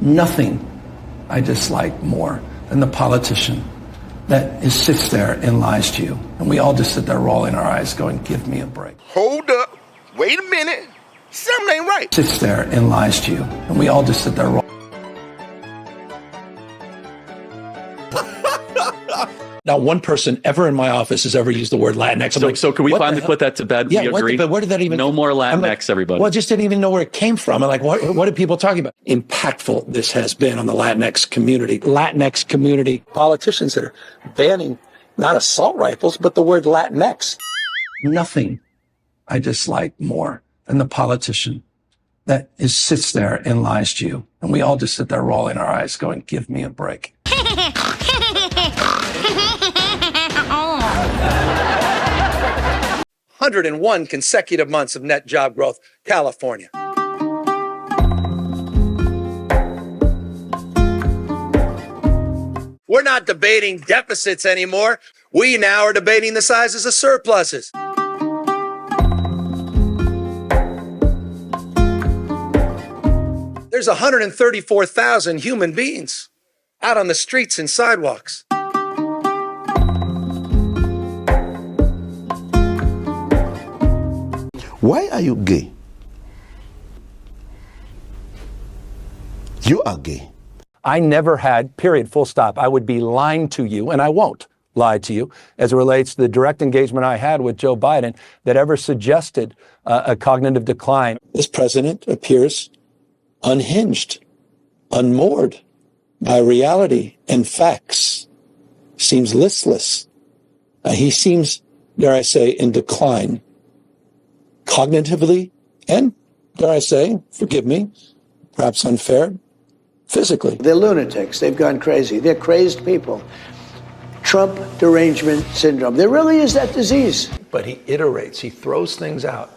Nothing I dislike more than the politician that sits there and lies to you. And we all just sit there rolling our eyes going, give me a break. Hold up. Wait a minute. Something ain't right. Sits there and lies to you. And we all just sit there rolling. Not one person ever in my office has ever used the word Latinx. So can we finally put that to bed? Yeah, we agree. But where did that even? No more Latinx, everybody. Well, I just didn't even know where it came from. I'm like, what are people talking about? Impactful this has been on the Latinx community. Politicians that are banning not assault rifles, but the word Latinx. Nothing I dislike more than the politician that sits there and lies to you. And we all just sit there rolling our eyes going, give me a break. 101 consecutive months of net job growth, California. We're not debating deficits anymore. We now are debating the sizes of surpluses. There's 134,000 human beings out on the streets and sidewalks. Why are you gay? You are gay. I never had, period, full stop. I would be lying to you, and I won't lie to you, as it relates to the direct engagement I had with Joe Biden that ever suggested a cognitive decline. This president appears unhinged, unmoored by reality and facts, seems listless. He seems, dare I say, in decline, cognitively, and, dare I say, forgive me, perhaps unfair, physically. They're lunatics. They've gone crazy. They're crazed people. Trump derangement syndrome. There really is that disease. But he iterates, he throws things out,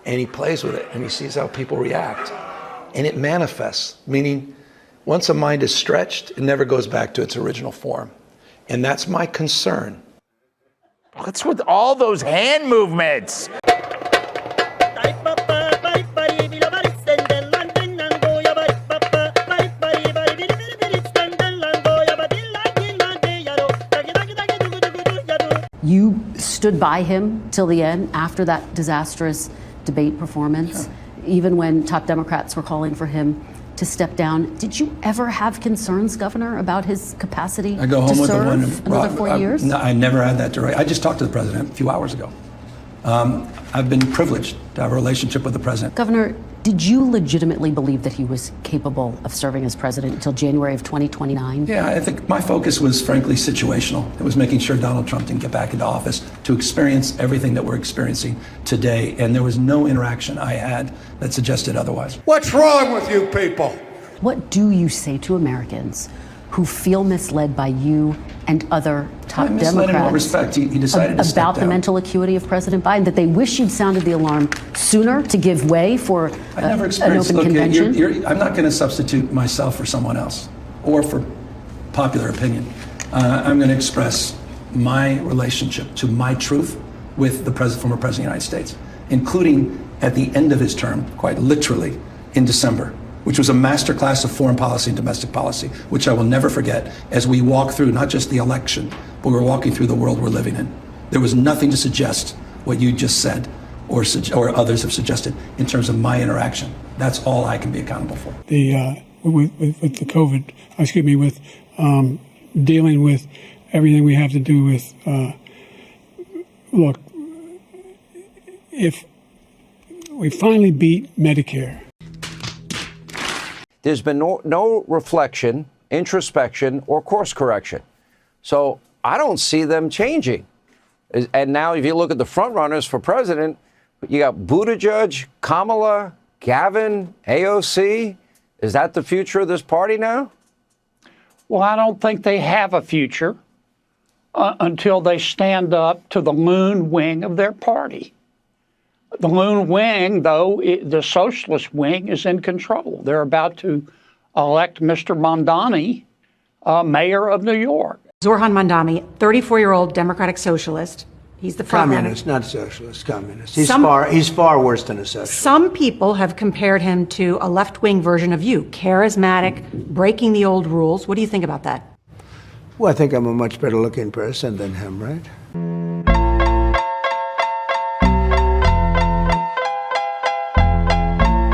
and he plays with it, and he sees how people react. And it manifests, meaning once a mind is stretched, it never goes back to its original form. And that's my concern. What's with all those hand movements? You stood by him till the end after that disastrous debate performance, even when top Democrats were calling for him to step down. Did you ever have concerns, Governor, about his capacity I go home to with serve the one, another 4 years? No, I never had that direct. I just talked to the president a few hours ago. I've been privileged to have a relationship with the president. Governor, did you legitimately believe that he was capable of serving as president until January of 2029? Yeah, I think my focus was frankly situational. It was making sure Donald Trump didn't get back into office to experience everything that we're experiencing today. And there was no interaction I had that suggested otherwise. What's wrong with you people? What do you say to Americans who feel misled by you and other top Democrats in what respect? He decided to step about the down. mental acuity of President Biden, that they wish you'd sounded the alarm sooner to give way for an open convention? I'm not going to substitute myself for someone else or for popular opinion. I'm going to express my relationship to my truth with the former President of the United States, including at the end of his term, quite literally, in December, which was a masterclass of foreign policy and domestic policy, which I will never forget as we walk through not just the election, but we're walking through the world we're living in. There was nothing to suggest what you just said or others have suggested in terms of my interaction. That's all I can be accountable for. With the COVID, with dealing with everything we have to do with, look, if we finally beat Medicare. There's been no reflection, introspection, or course correction. So I don't see them changing. And now if you look at the front runners for president, you got Buttigieg, Kamala, Gavin, AOC. Is that the future of this party now? Well, I don't think they have a future until they stand up to the loon wing of their party. The loon wing, though, the socialist wing is in control. They're about to elect Mr. Mamdani mayor of New York. Zoran Mamdani, 34-year-old Democratic socialist. He's the front communist, not socialist, communist. He's far worse than a socialist. Some people have compared him to a left-wing version of you, charismatic, breaking the old rules. What do you think about that? Well, I think I'm a much better looking person than him, right?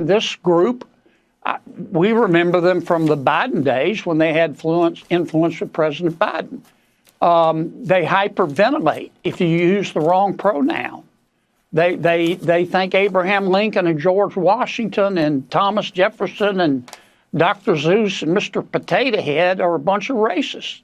This group, we remember them from the Biden days when they had influence with President Biden. They hyperventilate if you use the wrong pronoun. They think Abraham Lincoln and George Washington and Thomas Jefferson and Dr. Zeus and Mr. Potato Head are a bunch of racists.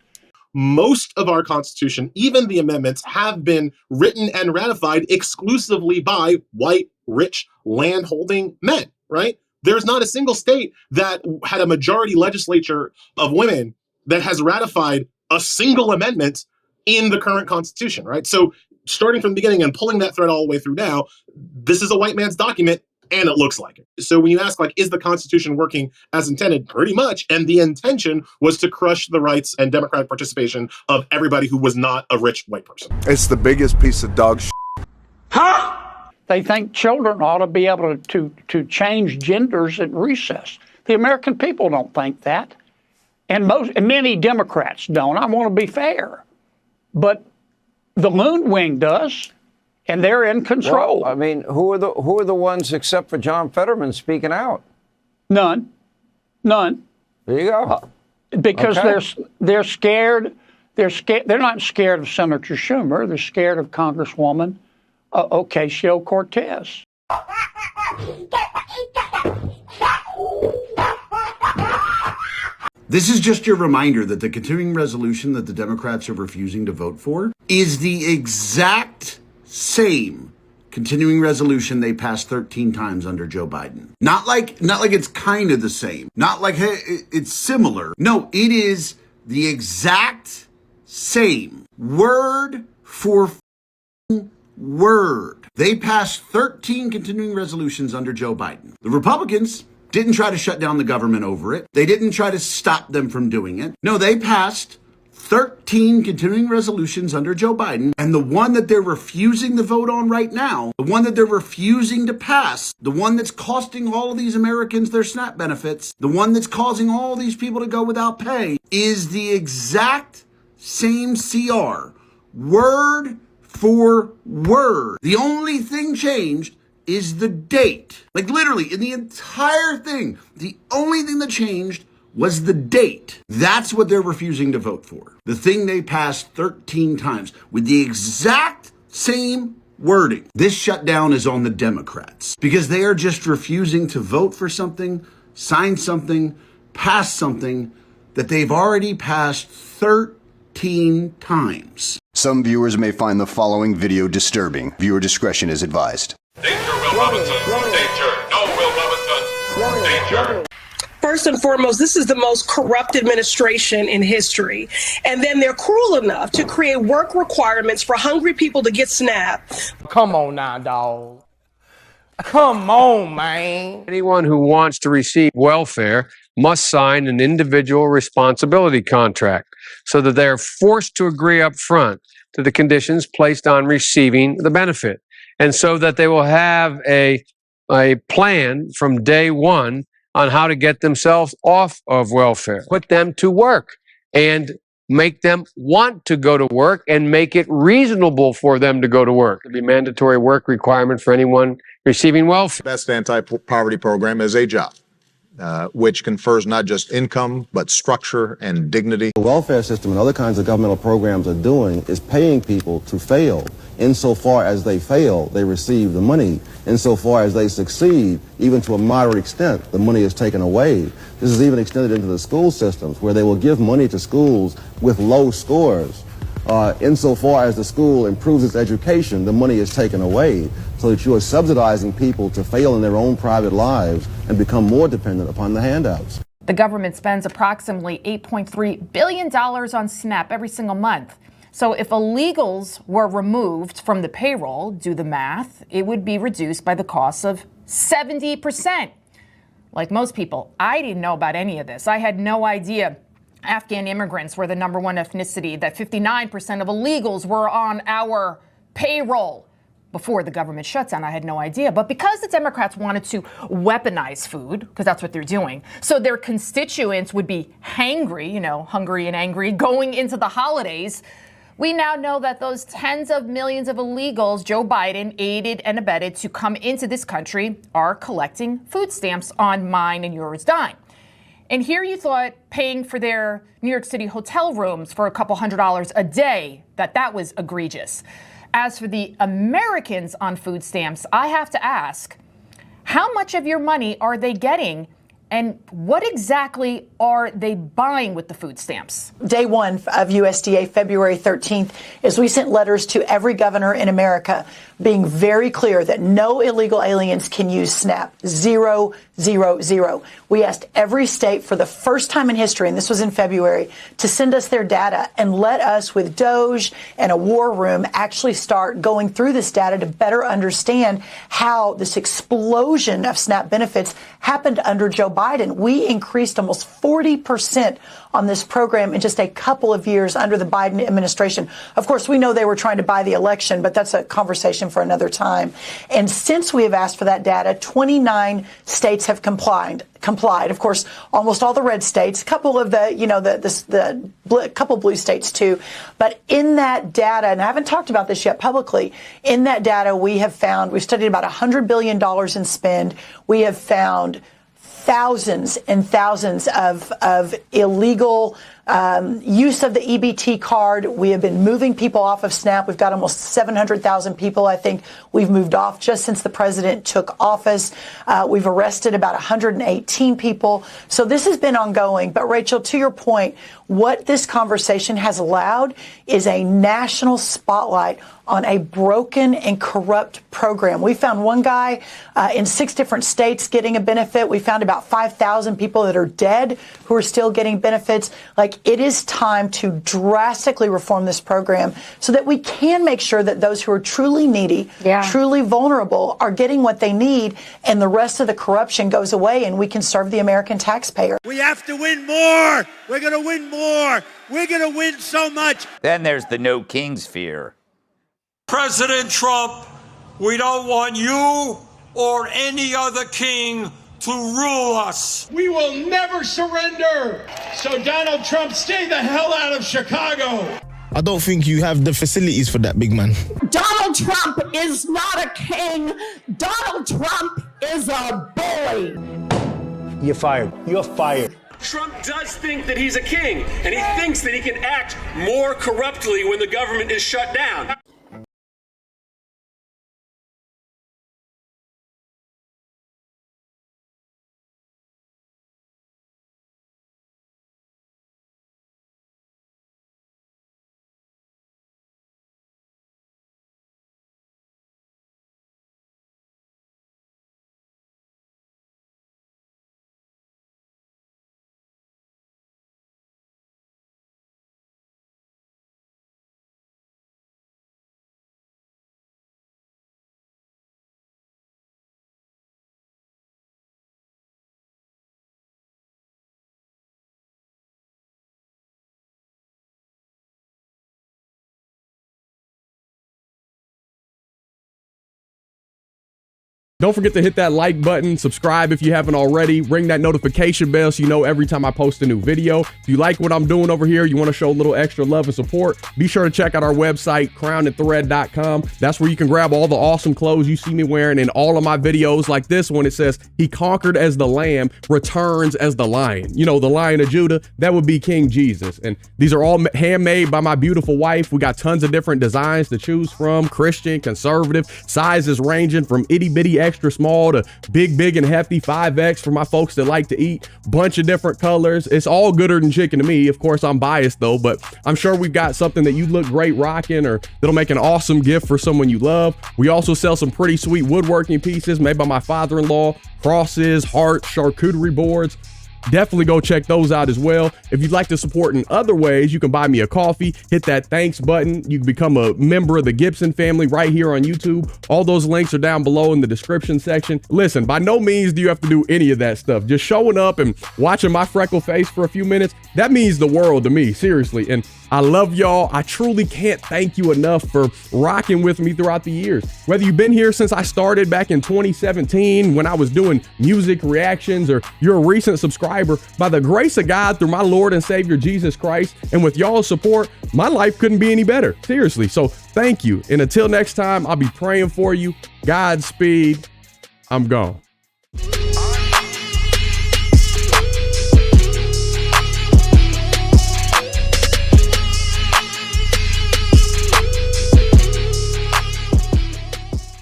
Most of our Constitution, even the amendments, have been written and ratified exclusively by white, rich, land-holding men, right? There's not a single state that had a majority legislature of women that has ratified a single amendment in the current Constitution, right? So starting from the beginning and pulling that thread all the way through now, this is a white man's document, and it looks like it. So when you ask, like, is the Constitution working as intended? Pretty much. And the intention was to crush the rights and democratic participation of everybody who was not a rich white person. It's the biggest piece of dog shit. Huh? They think children ought to be able to change genders at recess. The American people don't think that. And many Democrats don't. I want to be fair. But the Loon Wing does. And they're in control. Well, I mean, who are the ones except for John Fetterman speaking out? None. There you go. Because they're scared. They're scared. They're not scared of Senator Schumer. They're scared of Congresswoman Ocasio-Cortez. This is just your reminder that the continuing resolution that the Democrats are refusing to vote for is the exact same continuing resolution they passed 13 times under Joe Biden. Not like it's kind of the same. Not like, hey, it's similar. No, it is the exact same. Word for word. They passed 13 continuing resolutions under Joe Biden. The Republicans didn't try to shut down the government over it. They didn't try to stop them from doing it. No, they passed 13 continuing resolutions under Joe Biden, and the one that they're refusing to vote on right now, the one that they're refusing to pass, the one that's costing all of these Americans their SNAP benefits, the one that's causing all these people to go without pay, is the exact same CR, word for word. The only thing changed is the date. Like literally, in the entire thing, the only thing that changed was the date. That's what they're refusing to vote for. The thing they passed 13 times with the exact same wording. This shutdown is on the Democrats because they are just refusing to vote for something, sign something, pass something that they've already passed 13 times. Some viewers may find the following video disturbing. Viewer discretion is advised. Danger, Will Robinson. Danger. No, Will Robinson. Danger. First and foremost, this is the most corrupt administration in history. And then they're cruel enough to create work requirements for hungry people to get SNAP. Come on now, dog. Come on, man. Anyone who wants to receive welfare must sign an individual responsibility contract so that they are forced to agree up front to the conditions placed on receiving the benefit. And so that they will have a plan from day one on how to get themselves off of welfare, put them to work and make them want to go to work and make it reasonable for them to go to work. It'll be a mandatory work requirement for anyone receiving welfare. The best anti-poverty program is a job, which confers not just income, but structure and dignity. The welfare system and other kinds of governmental programs are doing is paying people to fail. Insofar as they fail, they receive the money. Insofar as they succeed, even to a moderate extent, the money is taken away. This is even extended into the school systems, where they will give money to schools with low scores. Insofar as the school improves its education, the money is taken away, so that you are subsidizing people to fail in their own private lives and become more dependent upon the handouts. The government spends approximately $8.3 billion on SNAP every single month. So if illegals were removed from the payroll, do the math, it would be reduced by the cost of 70%. Like most people, I didn't know about any of this. I had no idea Afghan immigrants were the #1 ethnicity, that 59% of illegals were on our payroll. Before the government shutdown, I had no idea. But because the Democrats wanted to weaponize food, because that's what they're doing, so their constituents would be hangry, hungry and angry, going into the holidays, we now know that those tens of millions of illegals Joe Biden aided and abetted to come into this country are collecting food stamps on mine and yours dime. And here you thought paying for their New York City hotel rooms for a couple $100s a day, that was egregious. As for the Americans on food stamps, I have to ask, how much of your money are they getting? And what exactly are they buying with the food stamps? Day one of USDA, February 13th, is we sent letters to every governor in America being very clear that no illegal aliens can use SNAP. 0, 0, 0. We asked every state for the first time in history, and this was in February, to send us their data and let us, with DOJ and a war room, actually start going through this data to better understand how this explosion of SNAP benefits happened under Joe Biden. We increased almost 40% on this program in just a couple of years under the Biden administration. Of course, we know they were trying to buy the election, but that's a conversation for another time. And since we have asked for that data, 29 states have complied. Of course, almost all the red states, a couple of couple blue states too. But in that data, and I haven't talked about this yet publicly, in that data we've studied about $100 billion in spend. We have found thousands and thousands of illegal use of the EBT card. We have been moving people off of SNAP. We've got almost 700,000 people, I think, we've moved off just since the president took office. We've arrested about 118 people. So this has been ongoing. But Rachel, to your point, what this conversation has allowed is a national spotlight on a broken and corrupt program. We found one guy in 6 different states getting a benefit. We found about 5,000 people that are dead who are still getting benefits. It is time to drastically reform this program so that we can make sure that those who are truly needy, truly vulnerable, are getting what they need, and the rest of the corruption goes away and we can serve the American taxpayer. We have to win more. We're going to win more. We're going to win so much. Then there's the no kings fear. President Trump, we don't want you or any other king to rule us. We will never surrender. So Donald Trump, stay the hell out of Chicago. I don't think you have the facilities for that, big man. Donald Trump is not a king. Donald Trump is a bully. You're fired. You're fired. Trump does think that he's a king, and he thinks that he can act more corruptly when the government is shut down. Don't forget to hit that like button, subscribe if you haven't already, ring that notification bell so you know every time I post a new video. If you like what I'm doing over here, you want to show a little extra love and support, be sure to check out our website, crownandthread.com. That's where you can grab all the awesome clothes you see me wearing in all of my videos, like this one. It says, "He conquered as the lamb, returns as the lion." You know, the Lion of Judah, that would be King Jesus. And these are all handmade by my beautiful wife. We got tons of different designs to choose from, Christian, conservative, sizes ranging from itty bitty extra small to big and hefty 5X for my folks that like to eat. Bunch of different colors. It's all gooder than chicken to me. Of course, I'm biased though, but I'm sure we've got something that you look great rocking or that'll make an awesome gift for someone you love. We also sell some pretty sweet woodworking pieces made by my father-in-law, crosses, hearts, charcuterie boards. Definitely go check those out as well. If you'd like to support in other ways, you can buy me a coffee, hit that thanks button. You can become a member of the Gibson family right here on YouTube. All those links are down below in the description section. Listen, by no means do you have to do any of that stuff. Just showing up and watching my freckle face for a few minutes, that means the world to me, seriously. And I love y'all. I truly can't thank you enough for rocking with me throughout the years. Whether you've been here since I started back in 2017 when I was doing music reactions, or you're a recent subscriber, by the grace of God through my Lord and Savior Jesus Christ, and with y'all's support, my life couldn't be any better. Seriously. So thank you. And until next time, I'll be praying for you. Godspeed. I'm gone.